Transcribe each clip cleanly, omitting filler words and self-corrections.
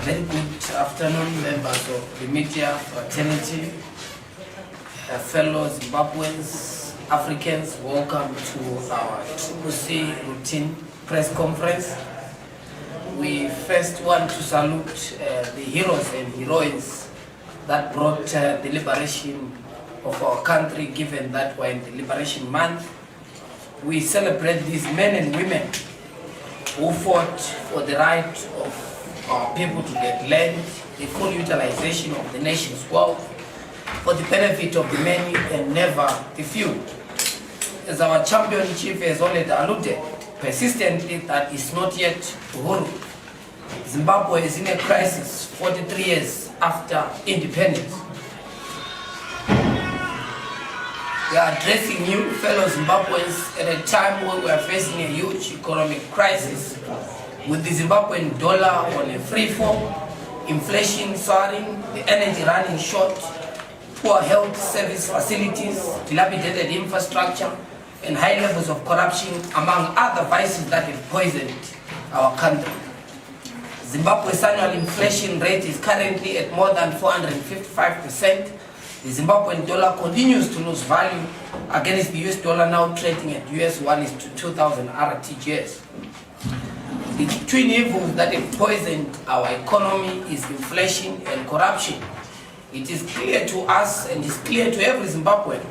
Very good afternoon, members of the media fraternity, fellow Zimbabweans, Africans. Welcome to our Ccc routine press conference. We first want to salute the heroes and heroines that brought the liberation of our country, given that we're in the Liberation Month. We celebrate these men and women who fought for the right of our people to get land, the full utilization of the nation's wealth, for the benefit of the many and never the few. As our champion chief has already alluded persistently, that is not yet Uhuru. Zimbabwe is in a crisis 43 years after independence. We are addressing you, fellow Zimbabweans, at a time when we are facing a huge economic crisis, with the Zimbabwean dollar on a free fall, inflation soaring, the energy running short, poor health service facilities, dilapidated infrastructure, and high levels of corruption, among other vices that have poisoned our country. Zimbabwe's annual inflation rate is currently at more than 455%. The Zimbabwean dollar continues to lose value against the US dollar, now trading at US 1:2,000 RTGS. The twin evils that have poisoned our economy is inflation and corruption. It is clear to us, and is clear to every Zimbabwean,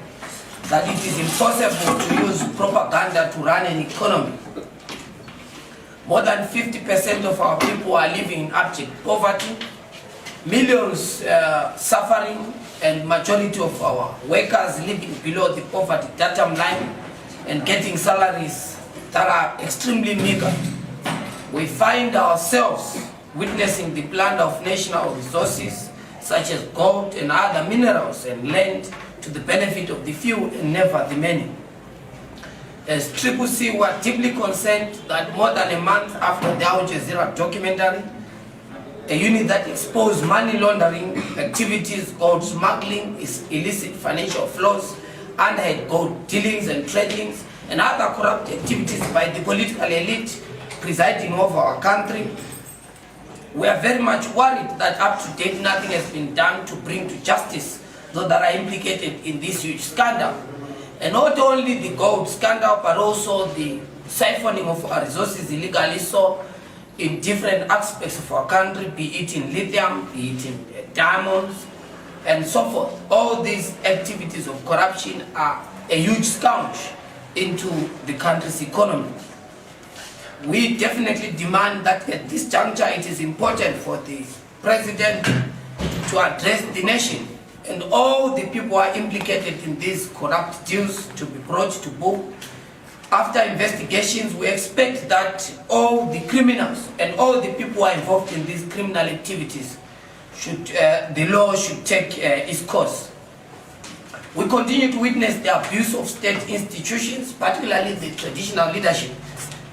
that it is impossible to use propaganda to run an economy. More than 50% of our people are living in abject poverty, millions suffering, and majority of our workers living below the poverty datum line and getting salaries that are extremely meager. We find ourselves witnessing the plunder of national resources such as gold and other minerals and land to the benefit of the few and never the many. As Ccc, we are deeply concerned that more than a month after the Al Jazeera documentary, a unit that exposed money laundering activities, gold smuggling, illicit financial flows, underhand gold dealings and tradings, and other corrupt activities by the political elite presiding over our country, we are very much worried that up to date nothing has been done to bring to justice those that are implicated in this huge scandal. And not only the gold scandal, but also the siphoning of our resources illegally, so in different aspects of our country, be it in lithium, be it in diamonds, and so forth. All these activities of corruption are a huge scourge into the country's economy. We definitely demand that at this juncture it is important for the president to address the nation and all the people who are implicated in these corrupt deals to be brought to book. After investigations, we expect that all the criminals and all the people who are involved in these criminal activities the law should take its course. We continue to witness the abuse of state institutions, particularly the traditional leadership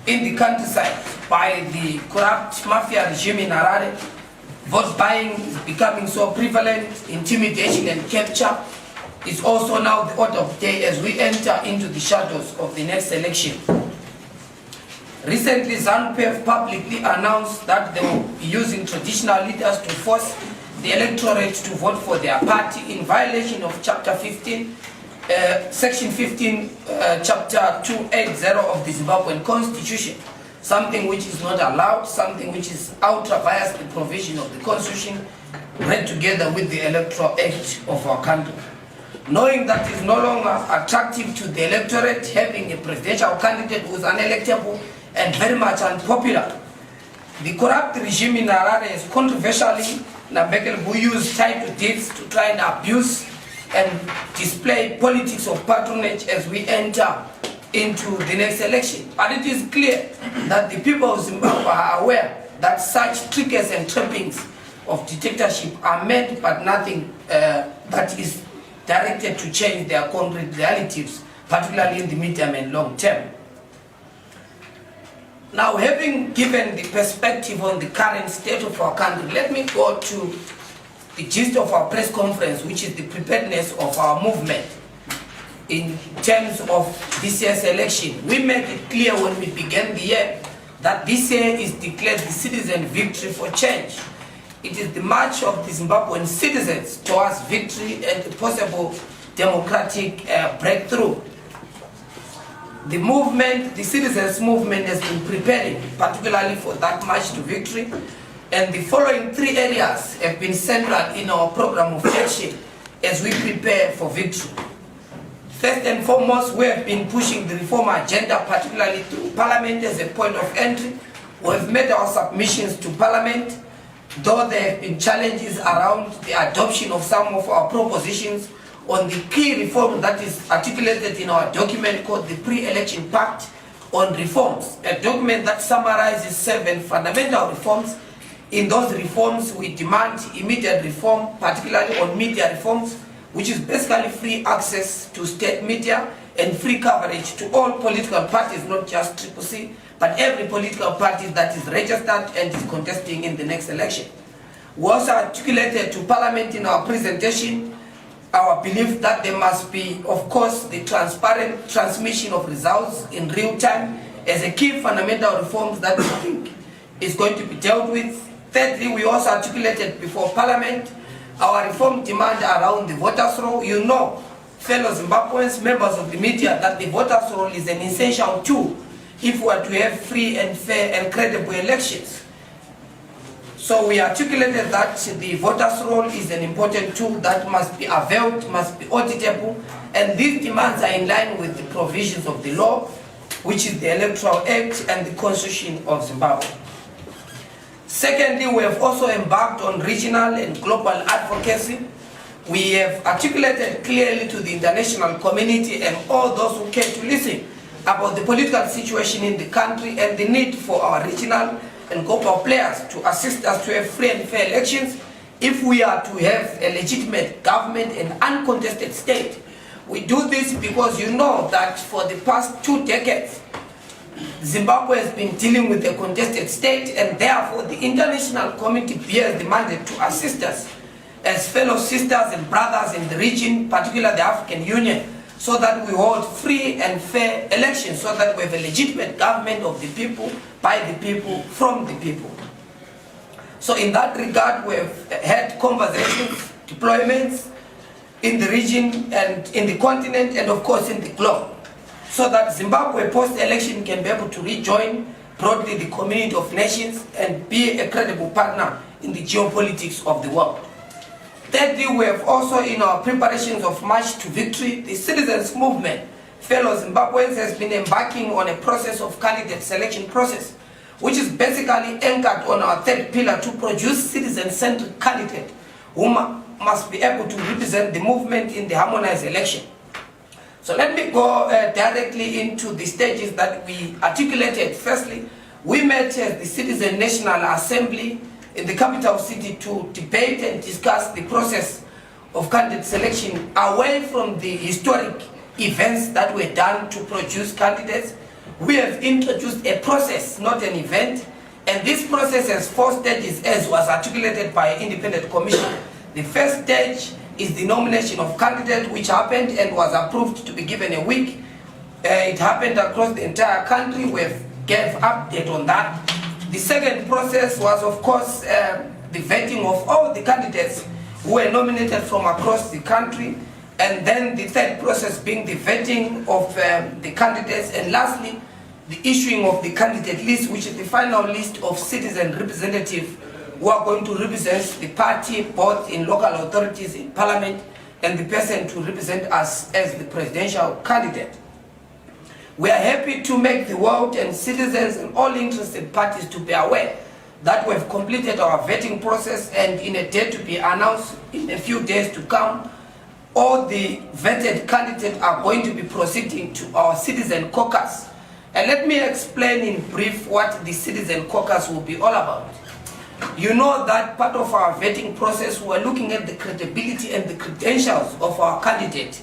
in the countryside, by the corrupt mafia regime in Harare. Vote buying is becoming so prevalent, intimidation and capture is also now the order of the day as we enter into the shadows of the next election. Recently, ZANU-PF publicly announced that they will be using traditional leaders to force the electorate to vote for their party in violation of Chapter 15, Section 15, Chapter 280 of the Zimbabwean Constitution, something which is not allowed, something which is ultra via the provision of the Constitution, read together with the Electoral Act of our country. Knowing that it is no longer attractive to the electorate, having a presidential candidate who is unelectable and very much unpopular, the corrupt regime in Harare has controversially who use title deeds to try and abuse and display politics of patronage as we enter into the next election. But it is clear that the people of Zimbabwe are aware that such triggers and trappings of dictatorship are meant, but nothing that is directed to change their concrete realities, particularly in the medium and long term. Now, having given the perspective on the current state of our country, let me go to the gist of our press conference, which is the preparedness of our movement in terms of this year's election. We made it clear when we began the year that this year is declared the citizen victory for change. It is the march of the Zimbabwean citizens towards victory and a possible democratic breakthrough. The movement, the citizens' movement, has been preparing particularly for that march to victory, and the following 3 areas have been central in our program of action as we prepare for victory. First and foremost, we have been pushing the reform agenda, particularly through Parliament as a point of entry. We have made our submissions to Parliament, though there have been challenges around the adoption of some of our propositions on the key reform that is articulated in our document called the Pre-Election Pact on Reforms, a document that summarizes 7 fundamental reforms. In those reforms, we demand immediate reform, particularly on media reforms, which is basically free access to state media and free coverage to all political parties, not just Ccc, but every political party that is registered and is contesting in the next election. We also articulated to Parliament in our presentation our belief that there must be, of course, the transparent transmission of results in real time as a key fundamental reforms that we think is going to be dealt with. Thirdly, we also articulated before Parliament our reform demand around the voters' roll. You know, fellow Zimbabweans, members of the media, that the voters' roll is an essential tool if we are to have free and fair and credible elections. So we articulated that the voters' roll is an important tool that must be availed, must be auditable, and these demands are in line with the provisions of the law, which is the Electoral Act and the Constitution of Zimbabwe. Secondly, we have also embarked on regional and global advocacy. We have articulated clearly to the international community and all those who care to listen about the political situation in the country and the need for our regional and global players to assist us to have free and fair elections if we are to have a legitimate government and uncontested state. We do this because you know that for the past 2 decades, Zimbabwe has been dealing with a contested state, and therefore the international community bears the mandate to assist us as fellow sisters and brothers in the region, particularly the African Union, so that we hold free and fair elections, so that we have a legitimate government of the people, by the people, from the people. So in that regard, we have had conversations, deployments in the region and in the continent and of course in the globe, so that Zimbabwe post-election can be able to rejoin broadly the community of nations and be a credible partner in the geopolitics of the world. Thirdly, we have also, in our preparations of March to Victory, the citizens movement, fellow Zimbabweans, has been embarking on a process of candidate selection process, which is basically anchored on our 3rd pillar to produce citizen-centric candidates who must be able to represent the movement in the harmonized election. So let me go directly into the stages that we articulated. Firstly, we met as the Citizen National Assembly in the capital city to debate and discuss the process of candidate selection away from the historic events that were done to produce candidates. We have introduced a process, not an event, and this process has 4 stages as was articulated by an independent commission. The first stage is the nomination of candidates, which happened and was approved to be given a week. It happened across the entire country. We gave update on that. The second process was, of course, the vetting of all the candidates who were nominated from across the country, and then the third process being the vetting of the candidates, and lastly, the issuing of the candidate list, which is the final list of citizen representatives who are going to represent the party both in local authorities, in parliament, and the person to represent us as the presidential candidate. We are happy to make the world and citizens and all interested parties to be aware that we have completed our vetting process, and in a date to be announced in a few days to come, all the vetted candidates are going to be proceeding to our citizen caucus. And let me explain in brief what the citizen caucus will be all about. You know that part of our vetting process, we are looking at the credibility and the credentials of our candidate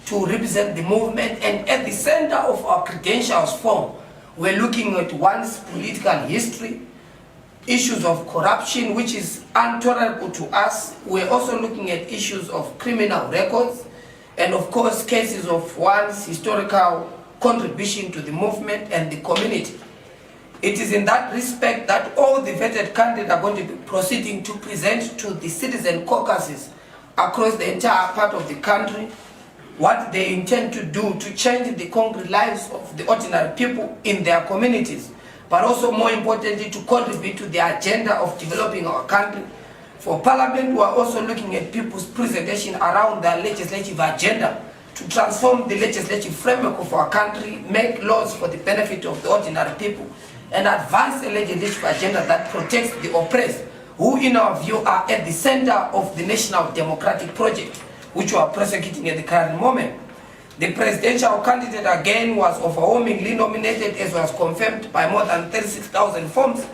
to represent the movement, and at the center of our credentials form, we're looking at one's political history, issues of corruption, which is intolerable to us. We're also looking at issues of criminal records, and of course cases of one's historical contribution to the movement and the community. It is in that respect that all the vetted candidates are going to be proceeding to present to the citizen caucuses across the entire part of the country what they intend to do to change the concrete lives of the ordinary people in their communities, but also more importantly to contribute to the agenda of developing our country. For Parliament, we are also looking at people's presentation around their legislative agenda to transform the legislative framework of our country, make laws for the benefit of the ordinary people, and advance a legislative agenda that protects the oppressed, who in our view are at the center of the national democratic project, which we are prosecuting at the current moment. The presidential candidate again was overwhelmingly nominated, as was confirmed by more than 36,000 forms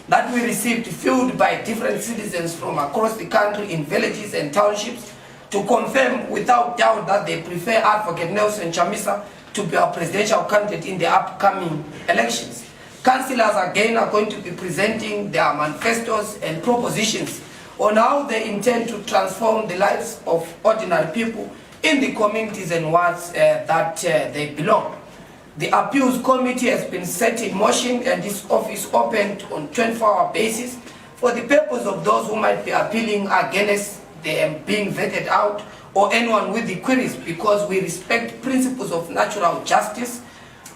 that we received filled by different citizens from across the country in villages and townships to confirm without doubt that they prefer Advocate Nelson Chamisa to be our presidential candidate in the upcoming elections. Councillors again are going to be presenting their manifestos and propositions on how they intend to transform the lives of ordinary people in the communities and wards that they belong. The appeals committee has been set in motion, and this office opened on 24-hour basis for the purpose of those who might be appealing against them being vetted out or anyone with the queries, because we respect principles of natural justice,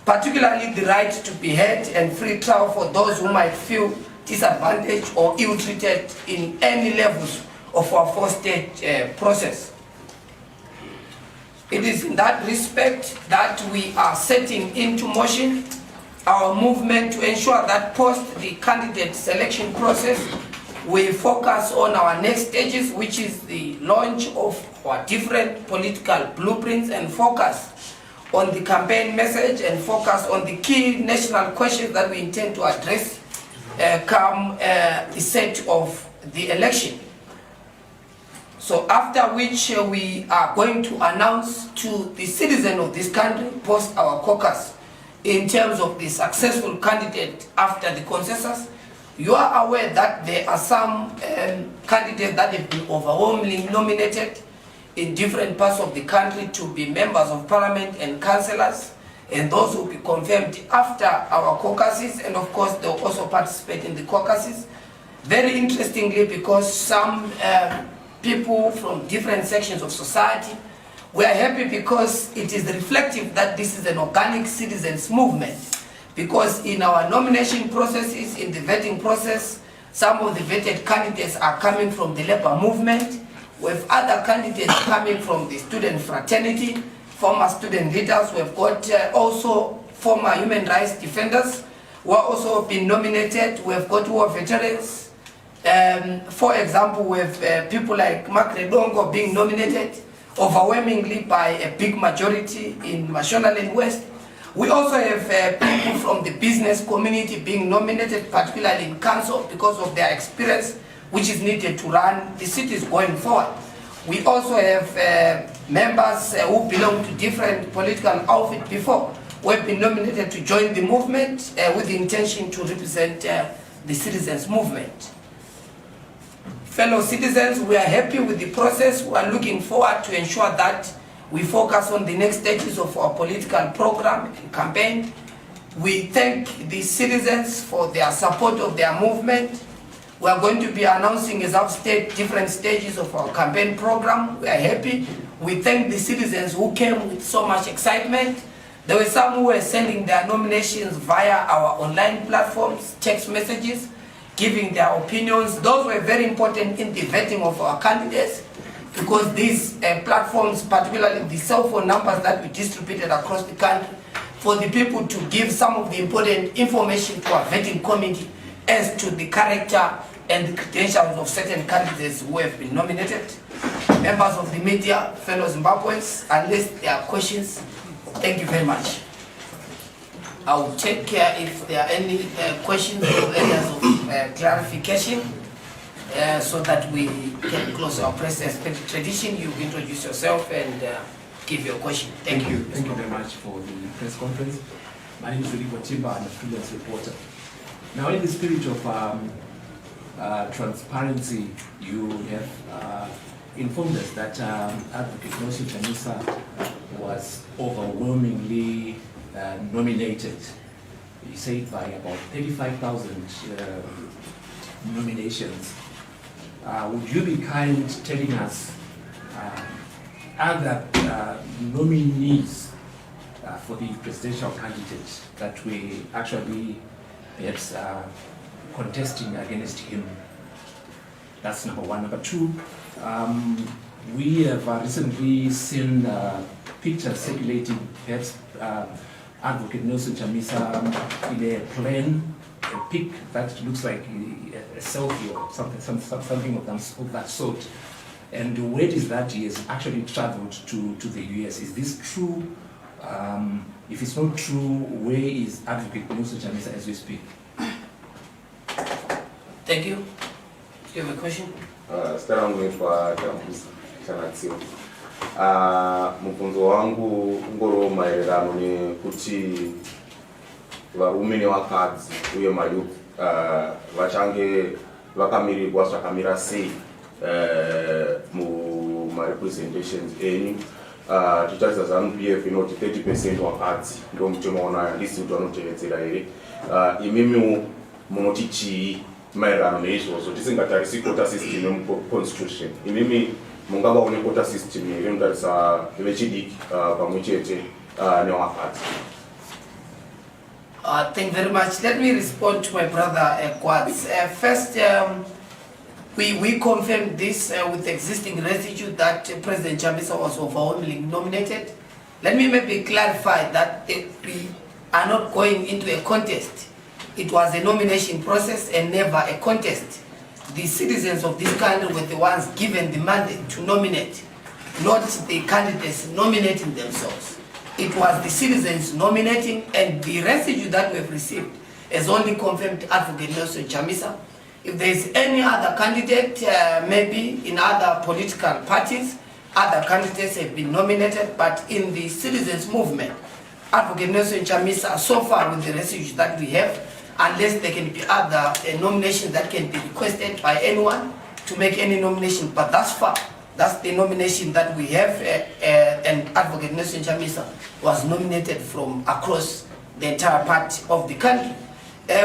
particularly the right to be heard and free trial for those who might feel disadvantaged or ill-treated in any levels of our four-stage process. It is in that respect that we are setting into motion our movement to ensure that post the candidate selection process, we focus on our next stages, which is the launch of our different political blueprints, and focus on the campaign message and focus on the key national questions that we intend to address come the set of the election. So after which we are going to announce to the citizen of this country post our caucus in terms of the successful candidate after the consensus. You are aware that there are some candidates that have been overwhelmingly nominated in different parts of the country to be members of parliament and councillors, and those will be confirmed after our caucuses, and of course they will also participate in the caucuses. Very interestingly, because some people from different sections of society, we are happy because it is reflective that this is an organic citizens movement, because in our nomination processes, in the vetting process, some of the vetted candidates are coming from the labor movement, with other candidates coming from the student fraternity, former student leaders. We've got also former human rights defenders who are also been nominated. We've got war veterans. For example, we have people like Mark Redongo being nominated overwhelmingly by a big majority in Mashonaland West. We also have people from the business community being nominated, particularly in council, because of their experience which is needed to run the cities going forward. We also have members who belong to different political outfits before, who have been nominated to join the movement with the intention to represent the citizens' movement. Fellow citizens, we are happy with the process. We are looking forward to ensure that we focus on the next stages of our political program and campaign. We thank the citizens for their support of their movement. We are going to be announcing, as I've stated, different stages of our campaign program. We are happy. We thank the citizens who came with so much excitement. There were some who were sending their nominations via our online platforms, text messages, giving their opinions. Those were very important in the vetting of our candidates, because these platforms, particularly the cell phone numbers that we distributed across the country, for the people to give some of the important information to our vetting committee as to the character and the credentials of certain candidates who have been nominated. Members of the media, fellow Zimbabweans, unless there are questions, thank you very much. I will take care if there are any questions or areas of clarification, so that we can close our press tradition. You introduce yourself and give your question. Thank you. Thank you very much for the press conference. My name is Rico Timba, I'm a freelance reporter. Now, in the spirit of transparency, you have informed us that Advocate Nelson Chamisa was overwhelmingly nominated you said by about 35,000 nominations. Would you be kind telling us other nominees for the presidential candidate that we actually perhaps contesting against him? That's number one. Number two, we have recently seen pictures circulating, perhaps Advocate Nelson Chamisa in a plane, a pic that looks like a selfie or something of that sort. And where is that he has actually traveled to the US? Is this true? If it's not true, where is Advocate Nelson Chamisa as we speak? Thank you. Do you have a question? Stella mweitwa Chanatsio. Mubvunzo wangu ungoro maererano nekuti varume nevakadzi uye mayouth vachange vakamirirwa zvakamira sei mumarepresentations enyu. Tichaisa ZANU-PF inoti 30% vakadzi ndo mutemo unayo, handisi kuti vanotevedzera here. Imimiwo munoti chii maererano neizvozvo tisingatarisi quota system yemuconstitution? Imimi mungava une quota system here mutarisa vechidiki pamwe chete nevakadzi? Thank you very much. Let me respond to my brother Quads. First, we confirmed this with existing residue that President Chamisa was overwhelmingly nominated. Let me maybe clarify that we are not going into a contest. It was a nomination process and never a contest. The citizens of this country were the ones given the mandate to nominate, not the candidates nominating themselves. It was the citizens nominating, and the residue that we have received has only confirmed Advocate Nelson Chamisa. If there is any other candidate, maybe in other political parties, other candidates have been nominated, but in the citizens movement, Advocate Nelson Chamisa, so far with the residue that we have, unless there can be other nominations that can be requested by anyone to make any nomination, but thus far, that's the nomination that we have, and Advocate Nelson Chamisa was nominated from across the entire part of the country.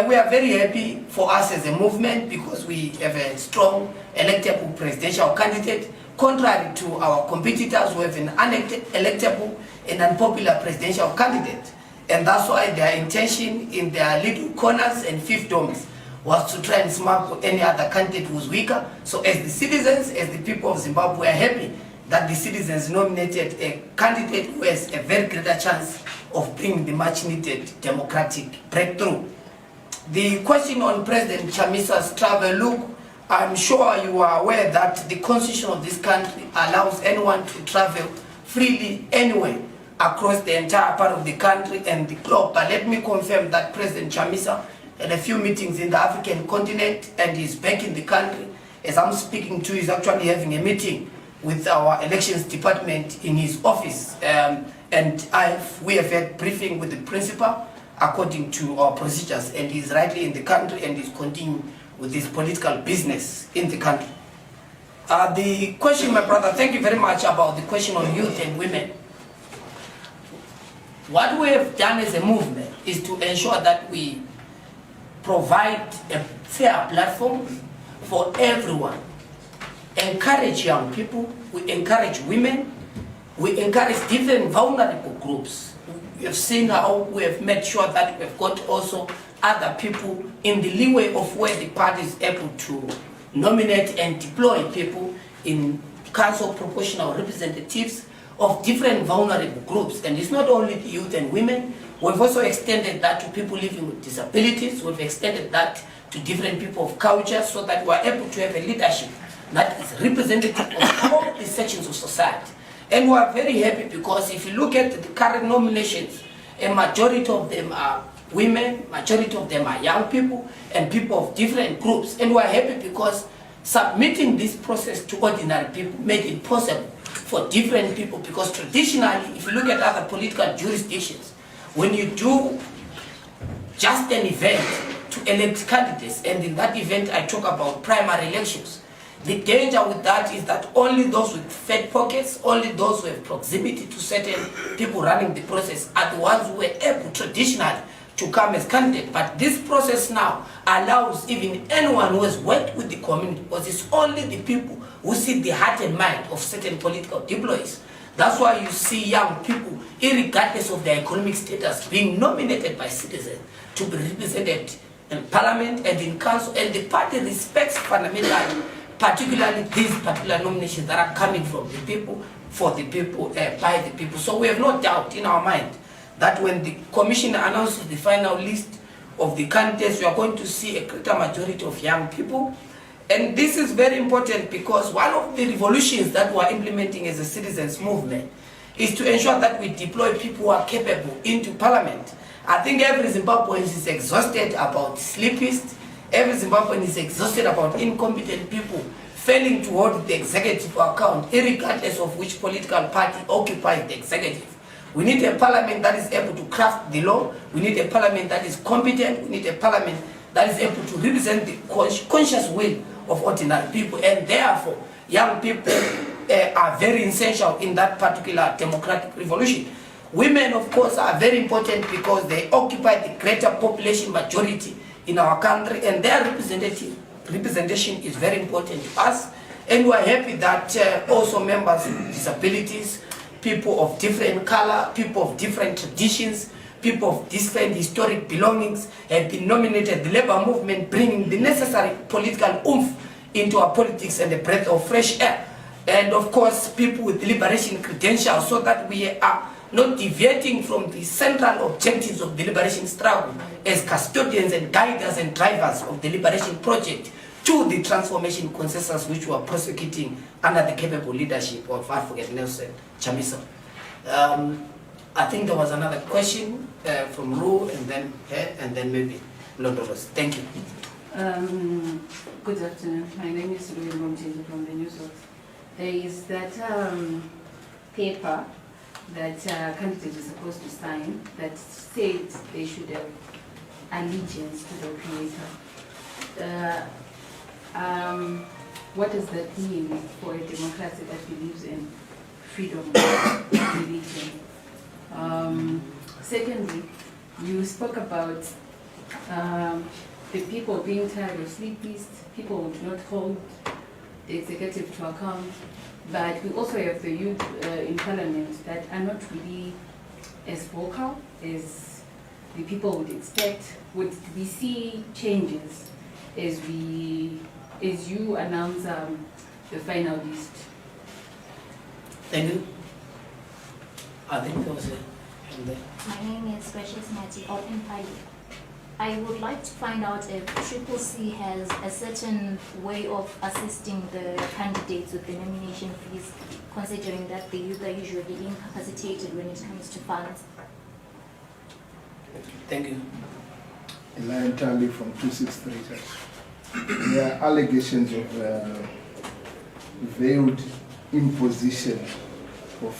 We are very happy for us as a movement because we have a strong electable presidential candidate, contrary to our competitors who have an unelectable and unpopular presidential candidate. And that's why their intention in their little corners and fiefdoms was to try and smuggle any other candidate who was weaker. So as the citizens, as the people of Zimbabwe are happy that the citizens nominated a candidate who has a very greater chance of bringing the much needed democratic breakthrough. The question on President Chamisa's travel, look, I'm sure you are aware that the constitution of this country allows anyone to travel freely anywhere across the entire part of the country and the globe. But let me confirm that President Chamisa had a few meetings in the African continent and is back in the country. As I'm speaking to, he's actually having a meeting with our elections department in his office. And we have had briefing with the principal according to our procedures, and he's rightly in the country and is continuing with his political business in the country. The question, my brother, thank you very much about the question on youth and women. What we have done as a movement is to ensure that we provide a fair platform for everyone. Encourage young people, we encourage women, we encourage different vulnerable groups. We have seen how we have made sure that we've got also other people in the leeway of where the party is able to nominate and deploy people in council proportional representatives of different vulnerable groups. And it's not only the youth and women, we've also extended that to people living with disabilities, we've extended that to different people of culture so that we're able to have a leadership that is representative of all the sections of society. And we are very happy because if you look at the current nominations, a majority of them are women, majority of them are young people, and people of different groups. And we are happy because submitting this process to ordinary people made it possible for different people, because traditionally, if you look at other political jurisdictions, when you do just an event to elect candidates, and in that event I talk about primary elections, the danger with that is that only those with fat pockets, only those who have proximity to certain people running the process are the ones who were able traditionally to come as candidate. But this process now allows even anyone who has worked with the community, because it's only the people who see the heart and mind of certain political deployees. That's why you see young people, irregardless of their economic status, being nominated by citizens to be represented in parliament and in council, and the party respects fundamentally, particularly these particular nominations that are coming from the people, for the people, by the people. So we have no doubt in our mind that when the commission announces the final list of the candidates, we are going to see a greater majority of young people. And this is very important because one of the revolutions that we are implementing as a citizens movement is to ensure that we deploy people who are capable into parliament. I think every Zimbabwean is exhausted about sleepists. Every Zimbabwean is exhausted about incompetent people failing to hold the executive account, irregardless of which political party occupies the executive. We need a parliament that is able to craft the law. We need a parliament that is competent. We need a parliament that is able to represent the conscious will of ordinary people. And therefore, young people are very essential in that particular democratic revolution. Women, of course, are very important because they occupy the greater population majority in our country, and their representation is very important to us. And we are happy that also members with disabilities, people of different color, people of different traditions, people of different historic belongings have been nominated. The labor movement bringing the necessary political oomph into our politics and a breath of fresh air. And of course, people with liberation credentials, so that we are not deviating from the central objectives of the liberation struggle as custodians and guiders and drivers of the liberation project to the transformation consensus which we are prosecuting under the capable leadership of Advocate Nelson Chamisa. I think there was another question from Ru, and then maybe Londoros. Thank you. Good afternoon. My name is Louis Momjinji from the News. There is that paper that candidates are supposed to sign that states they should have allegiance to the Creator. What does that mean for a democracy that believes in freedom of religion? Secondly, you spoke about the people being tired of sleepists, people who do not hold the executive to account, but we also have the youth in parliament that are not really as vocal as the people would expect. Would we see changes as you announce the final list? Thank you. I think there was a... My name is Precious Mati of Empire. I would like to find out if CCC has a certain way of assisting the candidates with the nomination fees, considering that the youth are usually incapacitated when it comes to funds. Thank you. Elian Tali from 263. There are allegations of veiled imposition of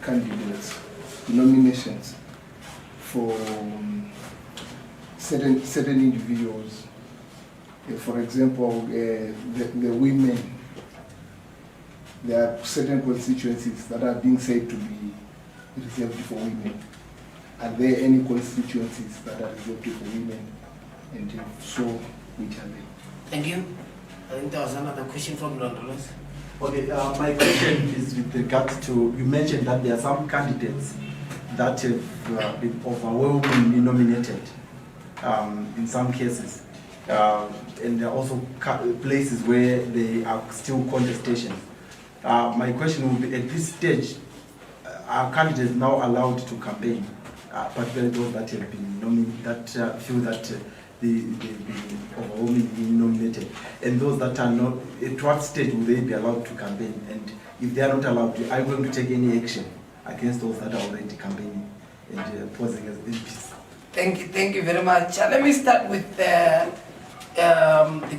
candidates, nominations for certain individuals. For example, the women, there are certain constituencies that are being said to be reserved for women. Are there any constituencies that are reserved for women? And if so, which are they? Thank you. I think there was another question from London. Okay, my question is with regard to, you mentioned that there are some candidates that have been overwhelmingly nominated in some cases. And there are also places where there are still contestations. My question would be, at this stage, are candidates now allowed to campaign, particularly those that have been nominated, feel that they've been overwhelmingly nominated, and those that are not, at what stage will they be allowed to campaign? And if they are not allowed to, are you going to take any action against those that are already campaigning and posing as MPs? Thank you very much. Let me start with the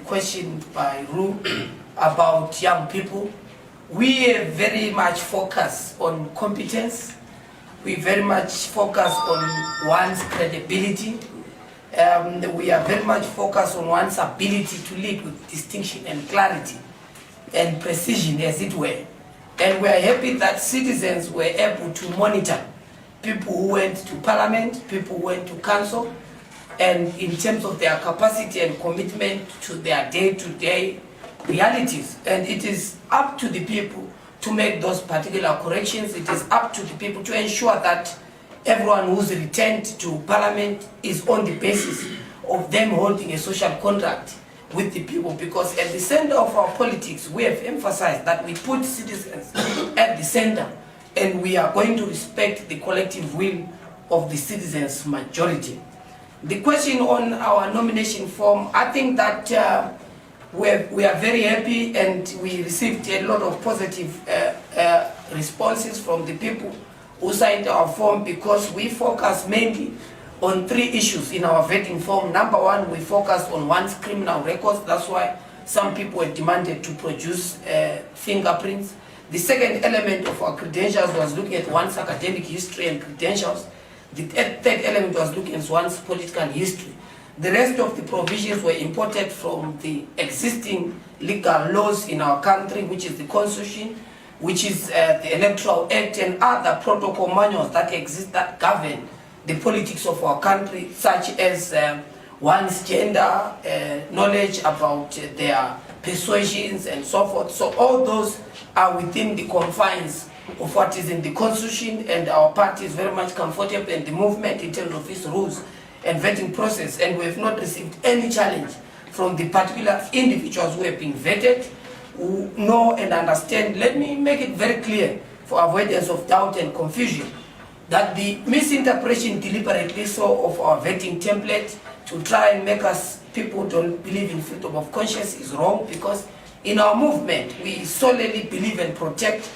question by Ru about young people. We are very much focused on competence. We very much focus on one's credibility. We are very much focused on one's ability to lead with distinction and clarity and precision, as it were. And we are happy that citizens were able to monitor people who went to parliament, people who went to council, and in terms of their capacity and commitment to their day-to-day realities. And it is up to the people to make those particular corrections. It is up to the people to ensure that everyone who's returned to parliament is on the basis of them holding a social contract with the people, because at the center of our politics, we have emphasized that we put citizens at the center, and we are going to respect the collective will of the citizens' majority. The question on our nomination form, I think that we are very happy, and we received a lot of positive responses from the people who signed our form, because we focus mainly on 3 issues in our vetting form. Number 1, we focus on one's criminal records. That's why some people were demanded to produce fingerprints. The second element of our credentials was looking at one's academic history and credentials. The third element was looking at one's political history. The rest of the provisions were imported from the existing legal laws in our country, which is the Constitution, which is the Electoral Act, and other protocol manuals that exist that govern the politics of our country, such as one's gender, knowledge about their persuasions, and so forth. So all those are within the confines of what is in the Constitution, and our party is very much comfortable in the movement in terms of its rules and vetting process, and we have not received any challenge from the particular individuals who have been vetted, who know and understand. Let me make it very clear, for avoidance of doubt and confusion, that the misinterpretation deliberately so of our vetting template to try and make us people don't believe in freedom of conscience is wrong, because in our movement we solely believe and protect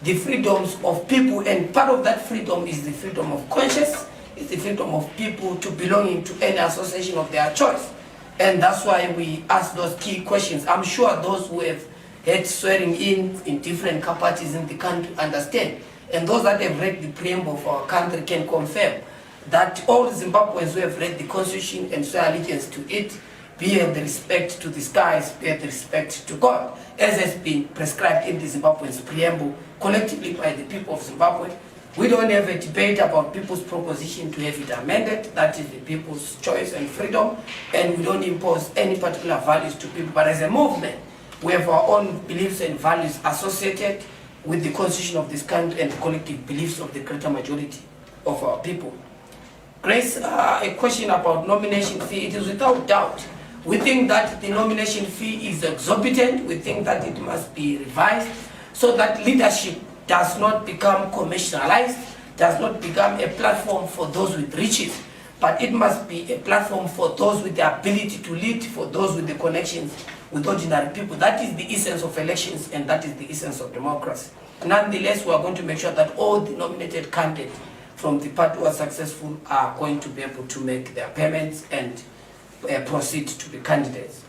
the freedoms of people, and part of that freedom is the freedom of conscience, is the freedom of people to belonging to any association of their choice. And that's why we ask those key questions. I'm sure those who have had swearing in different capacities in the country understand, and those that have read the preamble of our country can confirm that all Zimbabweans who have read the Constitution and swear allegiance to it bear the respect to the skies, bear the respect to God, as has been prescribed in the Zimbabweans preamble collectively by the people of Zimbabwe. We don't have a debate about people's proposition to have it amended. That is the people's choice and freedom, and we don't impose any particular values to people. But as a movement, we have our own beliefs and values associated with the constitution of this country and the collective beliefs of the greater majority of our people. Grace, a question about nomination fee. It is without doubt. We think that the nomination fee is exorbitant. We think that it must be revised so that leadership does not become commercialized, does not become a platform for those with riches, but it must be a platform for those with the ability to lead, for those with the connections with ordinary people. That is the essence of elections, and that is the essence of democracy. Nonetheless, we are going to make sure that all the nominated candidates from the party who are successful are going to be able to make their payments and proceed to be candidates.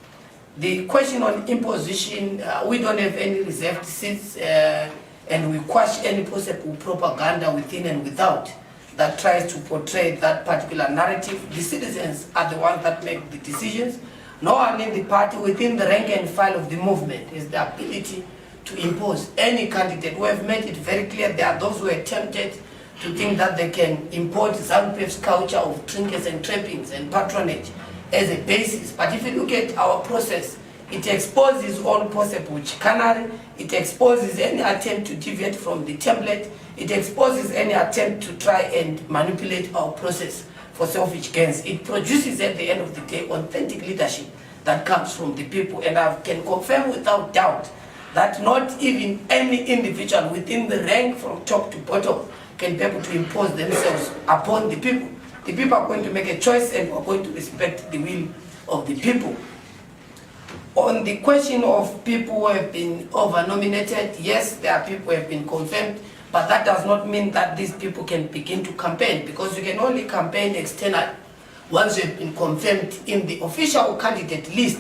The question on imposition, we don't have any reserved seats, and we quash any possible propaganda within and without that tries to portray that particular narrative. The citizens are the ones that make the decisions. No one in the party within the rank and file of the movement has the ability to impose any candidate. We have made it very clear there are those who are tempted to think that they can import ZANU-PF's culture of trinkets and trappings and patronage as a basis. But if you look at our process, it exposes all possible chicanery, it exposes any attempt to deviate from the template, it exposes any attempt to try and manipulate our process for selfish gains. It produces at the end of the day authentic leadership that comes from the people, and I can confirm without doubt that not even any individual within the rank from top to bottom can be able to impose themselves upon the people. The people are going to make a choice, and we're going to respect the will of the people. On the question of people who have been over-nominated, yes, there are people who have been confirmed, but that does not mean that these people can begin to campaign, because you can only campaign externally once you have been confirmed in the official candidate list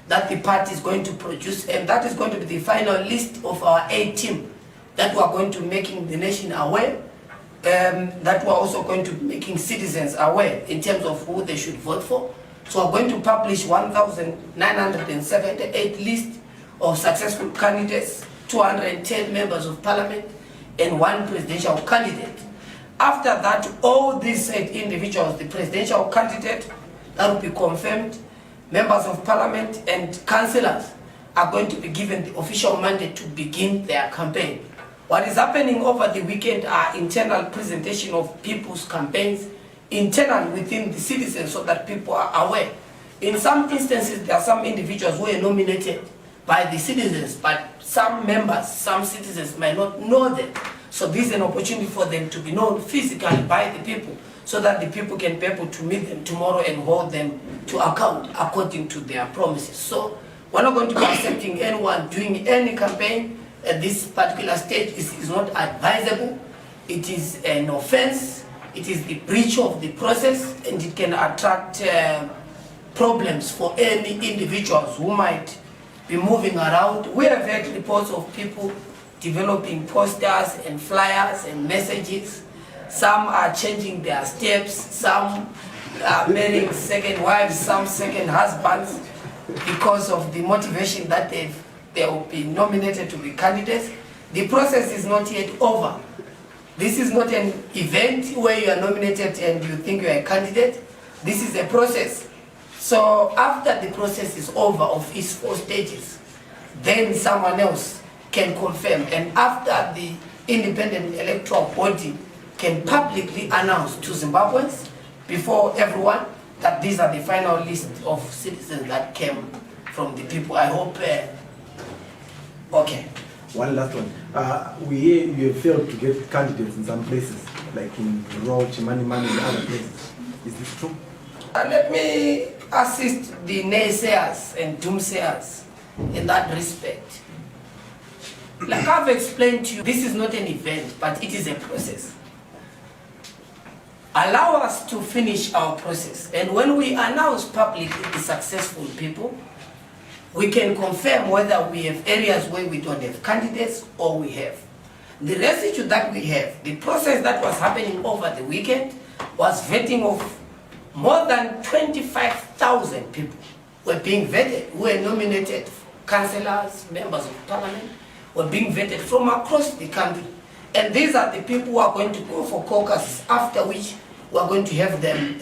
that the party is going to produce, and that is going to be the final list of our A team that we are going to be making the nation aware, that we are also going to be making citizens aware in terms of who they should vote for. So we're going to publish 1,978 list of successful candidates, 210 members of parliament, and 1 presidential candidate. After that, all these 8 individuals, the presidential candidate that will be confirmed, members of parliament and councillors are going to be given the official mandate to begin their campaign. What is happening over the weekend are internal presentation of people's campaigns, internal within the citizens, so that people are aware. In some instances, there are some individuals who are nominated by the citizens, but some members, some citizens might not know them. So this is an opportunity for them to be known physically by the people, so that the people can be able to meet them tomorrow and hold them to account according to their promises. So we're not going to be accepting anyone doing any campaign at this particular stage. It is not advisable. It is an offense. It is the breach of the process, and it can attract problems for any individuals who might be moving around. We have had reports of people developing posters and flyers and messages. Some are changing their steps, some are marrying second wives, some second husbands, because of the motivation that they will be nominated to be candidates. The process is not yet over. This is not an event where you are nominated and you think you are a candidate. This is a process. So after the process is over of its 4 stages, then someone else can confirm. And after the independent electoral body can publicly announce to Zimbabweans before everyone that these are the final list of citizens that came from the people. I hope, okay. One last one. We hear you have failed to get candidates in some places, like in Rural, Chimani, and other places. Is this true? Let me assist the naysayers and doomsayers in that respect. Like I've explained to you, this is not an event, but it is a process. Allow us to finish our process, and when we announce publicly the successful people, we can confirm whether we have areas where we don't have candidates or we have. The residue that we have, the process that was happening over the weekend was vetting of more than 25,000 people were being vetted, who were nominated, councillors, members of parliament, were being vetted from across the country. And these are the people who are going to go for caucus, after which we are going to have them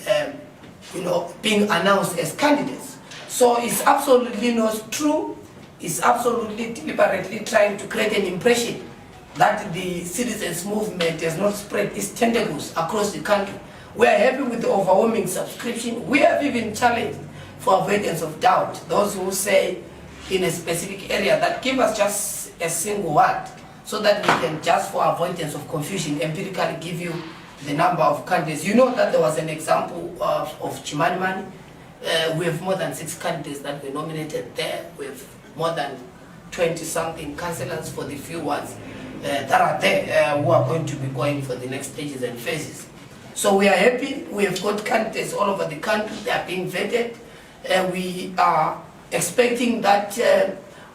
being announced as candidates. So it's absolutely not true. It's absolutely deliberately trying to create an impression that the citizens movement has not spread its tentacles across the country. We are happy with the overwhelming subscription. We have even challenged for avoidance of doubt those who say in a specific area that give us just a single word, so that we can, just for avoidance of confusion, empirically give you the number of candidates. You know that there was an example of Chimani. We have more than 6 candidates that were nominated there. We have more than 20-something councillors for the few ones that are there who are going to be going for the next stages and phases. So we are happy. We have got candidates all over the country. They are being vetted. We are expecting that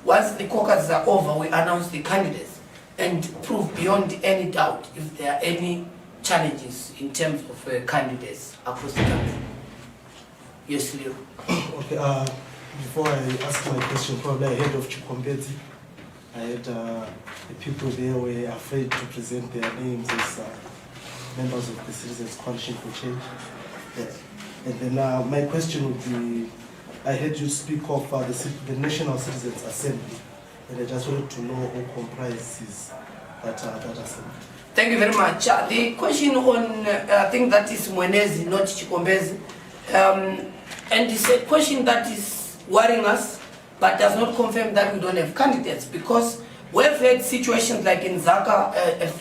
once the caucuses are over, we announce the candidates and prove beyond any doubt if there are any challenges in terms of candidates across the country. Yes, Leo. Okay, before I ask my question, probably ahead of Chikombezi, I had the people there were afraid to present their names as members of the Citizens Coalition for Change. Yeah. And then my question would be, I heard you speak of the National Citizens Assembly, and I just wanted to know who comprises that assembly. Thank you very much. The question on, I think that is Mwenezi, not Chikombezi. And it's a question that is worrying us, but does not confirm that we don't have candidates, because we've had situations like in Zaka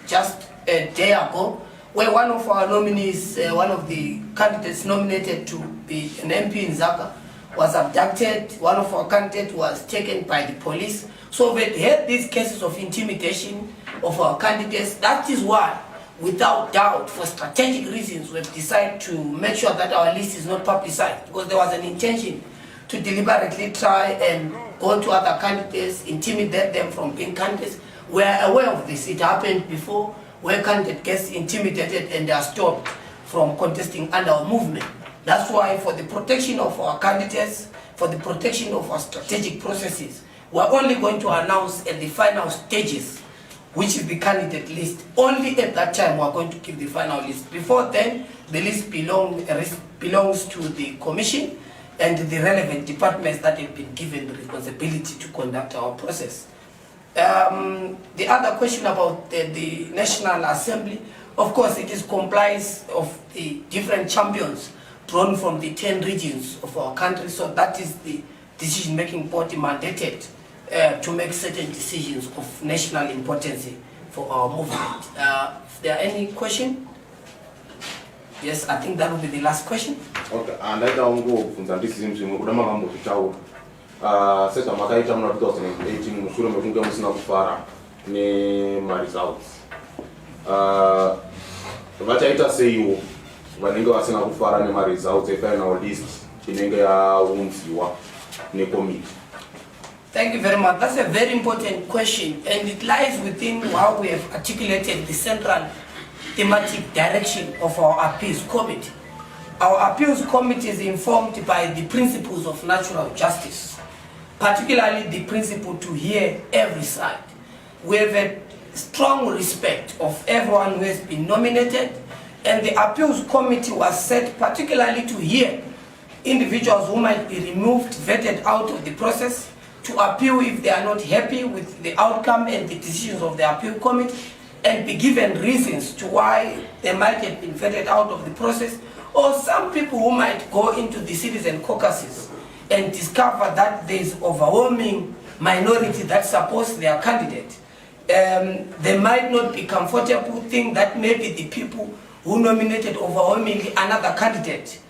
just a day ago, where one of our nominees, one of the candidates nominated to be an MP in Zaka, was abducted. One of our candidates was taken by the police. So we've had these cases of intimidation of our candidates. That is why, without doubt, for strategic reasons, we've decided to make sure that our list is not publicized, because there was an intention to deliberately try and go to other candidates, intimidate them from being candidates. We are aware of this. It happened before, where candidates get intimidated and they are stopped from contesting under our movement. That's why, for the protection of our candidates, for the protection of our strategic processes, we're only going to announce at the final stages which is the candidate list. Only at that time we are going to give the final list. Before then, the list belongs to the commission and the relevant departments that have been given the responsibility to conduct our process. The other question about the National Assembly, of course, it is comprised of the different champions drawn from the 10 regions of our country, so that is the decision-making body mandated to make certain decisions of national importance for our movement. If there are any questions? Yes, I think that will be the last question. Okay, and I don't go from the decisions in Udamagambo to Chau. Set a Makaita 2018, Musura Mukunga Fara, ne my results. Vachaita say you, Vaningo Asana Fara, ne my results, a final list, Chinenga wounds you are, ne commit. Thank you very much. That's a very important question, and it lies within how we have articulated the central thematic direction of our appeals committee. Our appeals committee is informed by the principles of natural justice, particularly the principle to hear every side. We have a strong respect of everyone who has been nominated, and the appeals committee was set particularly to hear individuals who might be removed, vetted out of the process, to appeal if they are not happy with the outcome and the decisions of the appeal committee, and be given reasons to why they might have been vetted out of the process, or some people who might go into the citizen caucuses and discover that there is overwhelming minority that supports their candidate. They might not be comfortable, think that maybe the people who nominated overwhelmingly another candidate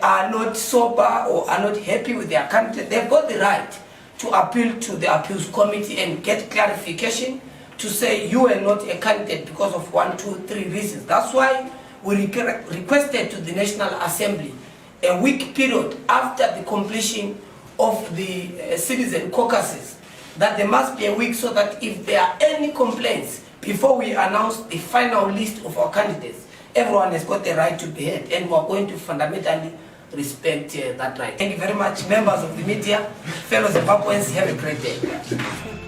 are not sober or are not happy with their candidate. They've got the right to appeal to the appeals committee and get clarification to say you are not a candidate because of 1, 2, 3 reasons. That's why we requested to the National Assembly a week period after the completion of the citizen caucuses, that there must be a week so that if there are any complaints before we announce the final list of our candidates, everyone has got the right to be heard, and we are going to fundamentally respect that right. Thank you very much, members of the media, fellow Zimbabweans. Have a great day.